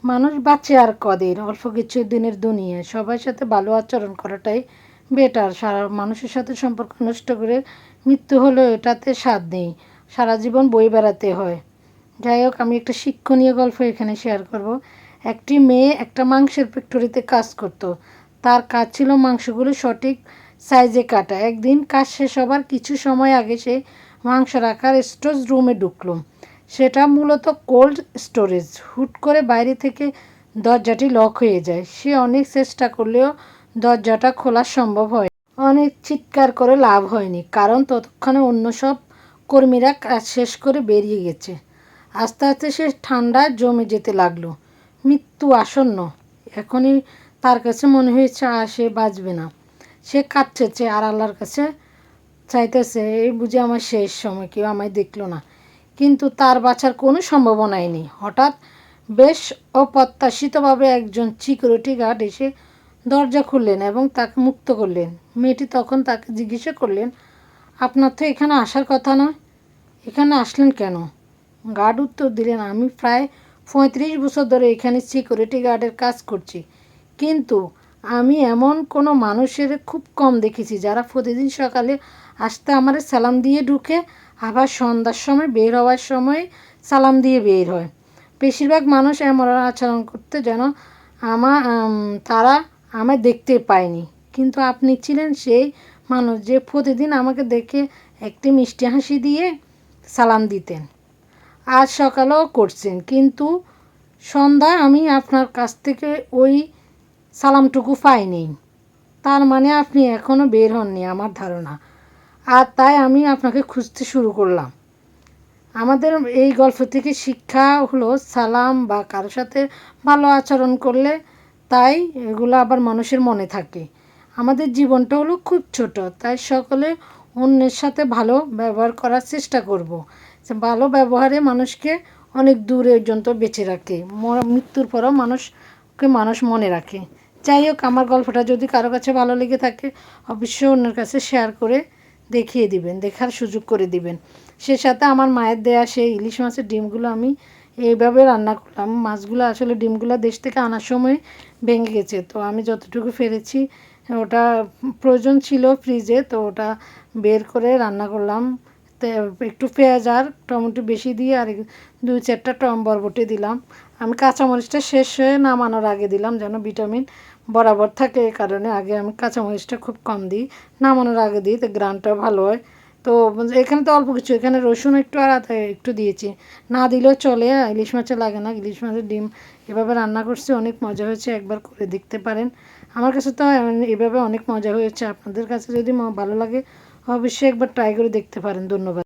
মানুষ বাঁচে আর কদিন, অল্প কিছু দিনের দুনিয়ায়। সবার সাথে ভালো আচরণ করাটাই বেটার। সারা মানুষের সাথে সম্পর্ক নষ্ট করে মৃত্যু হলেও এটাতে স্বাদ নেই, সারা জীবন বই বেড়াতে হয়। যাই হোক, আমি একটা শিক্ষণীয় গল্প এখানে শেয়ার করব। একটি মেয়ে একটা মাংসের ফ্যাক্টরিতে কাজ করত। তার কাজ ছিল মাংসগুলো সঠিক সাইজে কাটা। একদিন কাজ শেষ হবার কিছু সময় আগে সে মাংস রাখার স্টোরেজ রুমে ঢুকলো। সেটা মূলত কোল্ড স্টোরেজ। হুট করে বাইরে থেকে দরজাটি লক হয়ে যায়। সে অনেক চেষ্টা করলেও দরজাটা খোলা সম্ভব হয়। অনেক চিৎকার করে লাভ হয়নি, কারণ ততক্ষণে অন্য সব কর্মীরা কাজ শেষ করে বেরিয়ে গেছে। আস্তে আস্তে সে ঠান্ডায় জমে যেতে লাগলো। মৃত্যু আসন্ন। এখনই তার কাছে মনে হয়েছে আর সে বাঁচবে না। সে কাঁদছে আর আল্লাহর কাছে চাইতেছে, এই বুঝে আমার শেষ সময়, কেউ আমায় দেখলো না। কিন্তু তার বাঁচার কোনো সম্ভাবনাই নেই। হঠাৎ বেশ অপ্রত্যাশিতভাবে একজন সিকিউরিটি গার্ড এসে দরজা খুললেন এবং তাকে মুক্ত করলেন। মেয়েটি তখন তাকে জিজ্ঞাসা করলেন, আপনার তো এখানে আসার কথা নয়, এখানে আসলেন কেন? গার্ড উত্তর দিলেন, আমি প্রায় 35 বছর ধরে এখানে সিকিউরিটি গার্ডের কাজ করছি, কিন্তু আমি এমন কোনো মানুষের খুব কম দেখেছি যারা প্রতিদিন সকালে আসতে আমার সালাম দিয়ে ঢুকে, আবার সন্ধ্যার সময় বের হওয়ার সময় সালাম দিয়ে বের হয়। বেশিরভাগ মানুষ এমন আচরণ করতে যেন তারা আমায় দেখতে পায়নি। কিন্তু আপনি ছিলেন সেই মানুষ যে প্রতিদিন আমাকে দেখে একটি মিষ্টি হাসি দিয়ে সালাম দিতেন। আজ সকালেও করছেন, কিন্তু সন্ধ্যায় আমি আপনার কাছ থেকে ওই সালামটুকু পাইনি। তার মানে আপনি এখনও বের হননি আমার ধারণা। আর তাই আমি আপনাকে খুঁজতে শুরু করলাম। আমাদের এই গল্প থেকে শিক্ষা হলো, সালাম বা কারোর সাথে ভালো আচরণ করলে তাই এগুলো আবার মানুষের মনে থাকে। আমাদের জীবনটা হলো খুব ছোট, তাই সকলে অন্যের সাথে ভালো ব্যবহার করার চেষ্টা করব। ভালো ব্যবহারে মানুষকে অনেক দূরে পর্যন্ত বেঁচে রাখে। মৃত্যুর পরও মানুষ মনে রাখে। যাই হোক, আমার গল্পটা যদি কারো কাছে ভালো লেগে থাকে অবশ্যই অন্যের কাছে শেয়ার করে দেখিয়ে দিবেন, দেখার সুযোগ করে দিবেন। সে সাথে আমার মায়ের দেয়া সেই ইলিশ মাছের ডিমগুলো আমি এইভাবে রান্না করলাম। মাছগুলো আসলে ডিমগুলো দেশ থেকে আনার সময় ভেঙে গেছে, তো আমি যতটুকু পেরেছি ওটা প্রয়োজন ছিল ফ্রিজে, তো ওটা বের করে রান্না করলাম। তো একটু পেঁয়াজ আর টমেটো বেশি দিয়ে আর 2-4টা বরবটি দিলাম। আমি কাঁচামরিচটা শেষ হয়ে নামানোর আগে দিলাম, যেন ভিটামিন বরাবর থাকে। এই কারণে আগে আমি কাঁচামরিচটা খুব কম দিই, নামানোর আগে দিই, তো গ্রানটাও ভালো হয়। তো এখানে তো অল্প কিছু, এখানে রসুন একটু আর আদা একটু দিয়েছি, না দিলেও চলে, ইলিশ মাছে লাগে না। ইলিশ মাছের ডিম এভাবে রান্না করছি, অনেক মজা হয়েছে, একবার করে দেখতে পারেন। আমার কাছে তো এভাবে অনেক মজা হয়েছে। আপনাদের কাছে যদি ভালো লাগে অবশ্যই একবার ট্রাই করে দেখতে পারেন। ধন্যবাদ।